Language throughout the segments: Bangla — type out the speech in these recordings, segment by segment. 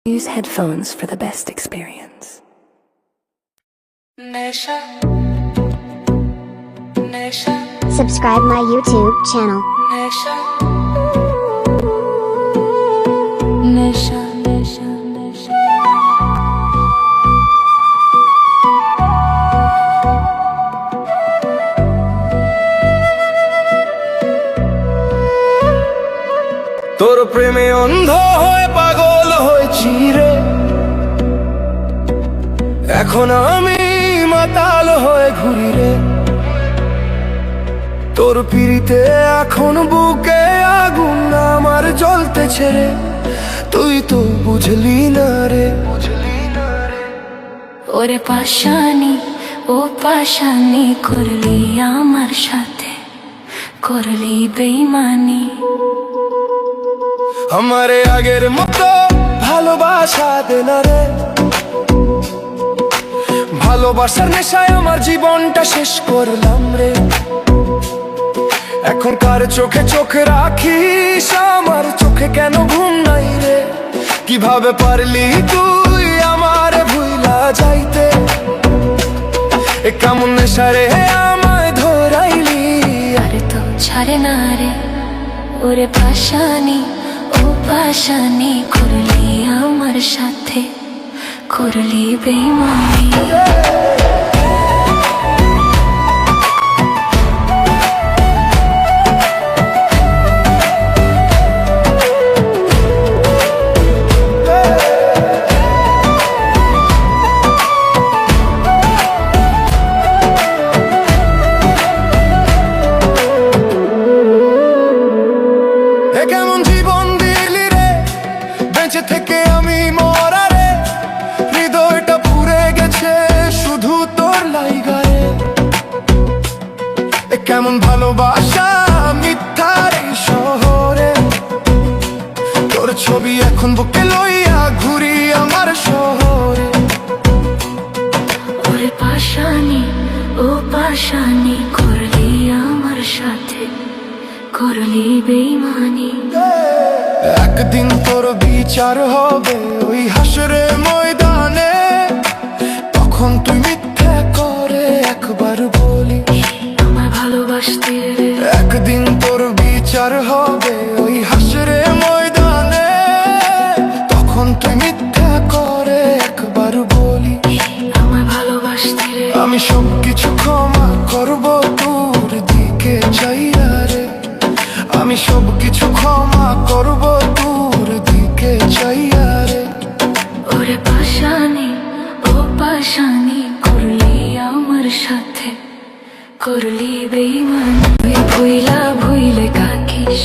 Use headphones for the best experience. Subscribe my YouTube channel. তোর প্রেমে অন্ধ হয়ে পাগল হয়েছি রে, এখন আমি মাতাল হয়ে ঘুরি রে। তোর পিড়িতে এখন বুকে আগুন আমার জ্বলতেছে রে, তুই তো বুঝলি না রে। ওরে পাশানি ও পাশানি করলি আমার সাথে, করলি বেইমানি। আমারে আগের মতো ভালোবাসা দে না রে, ভালোবাসার নেশায় আমার জীবনটা শেষ করলাম রে। এখন কার চোখে চোখ রাখিস, আমার চোখে কেন ঘুম নাই রে? কিভাবে পারলি তুই আমার ভুইলা যাইতে? এ কেমন নেশা রে আমায় ধরাইলি? আরে তো ছাড়ে না রে, ওরে পাশানি ও পাশানি করলি আমার সাথে, করলি বেইমানি। কেমন জীবন দিলি রে, বেঁচে থেকে আমি মরা রে। হৃদয়টা পুড়ে গেছে শুধু তোর লাইগারে। কেমন ভালোবাসা মিথ্যার এই শহরে, তোর ছবি এখন বুকে লইয়া ঘুরি আমার শহরে। ওরে পাশানি ও পাশানি করলি আমার সাথে, করলি বেইমানি। একদিন তোর বিচার হবে ওই হাসরে ময়দানে, তখন তুই মিথ্যা করে একবার বলিস আমায় ভালোবাসতে রে। একদিন তোর বিচার হবে ওই হাসরে ময়দানে, তখন তুই মিথ্যা করে একবার বলিস আমায় ভালোবাসতে রে। আমি সবকিছু ক্ষমা করব তোর দিকে চাইয়া রে, আমি সবকিছু ক্ষমা করব তোর দিকে চাইয়া রে। ওরে পাশানি ও পাশানি করলি আমার সাথে, করলি বেইমানি। তুই ভুইলা ভুইলে কাকিস,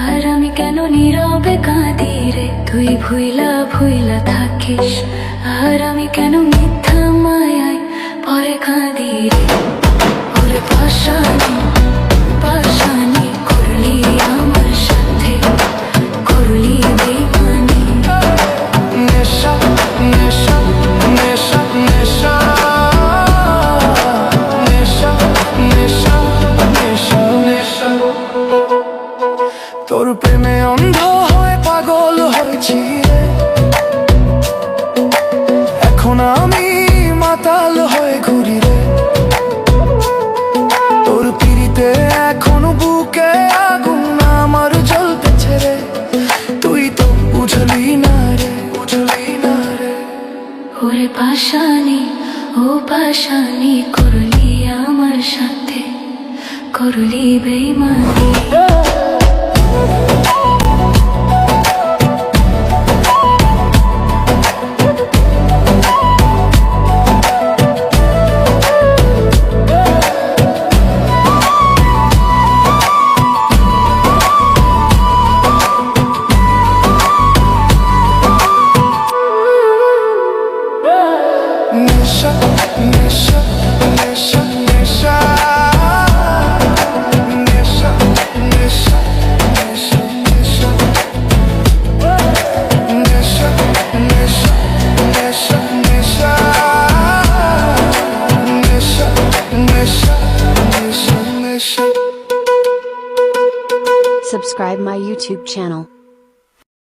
আর আমি কেন নীরবে কাঁদি রে? তুই ভুইলা ভুইলা থাকিস, আর আমি কেন মিথ্যা মায়ায় পরে কাঁদি রে? ওরে পাশানি পাশানি করলি আমার সাথে, করলি বেইমানি। নেশা নেশা নেশা নেশা নেশা নেশা নেশা নেশা, তোর প্রেমে অন্ধ হয়ে পাগল হয়েছি রে, এখন আমি মাতাল হয়ে ঘুরি রে। তোর পিড়িতে এখন বুকে আগুন আমার জ্বলতেছে রে, তুই তো বুঝলি না রে, বুঝলি না রে। ওরে পাশানি ও পাশানি করলি আমার সাথে, করলি বেইমানি। নেশা নেশা নেশা নেশা নেশা নেশা নেশা নেশা নেশা নেশা নেশা নেশা নেশা নেশা নেশা নেশা। Subscribe my YouTube channel.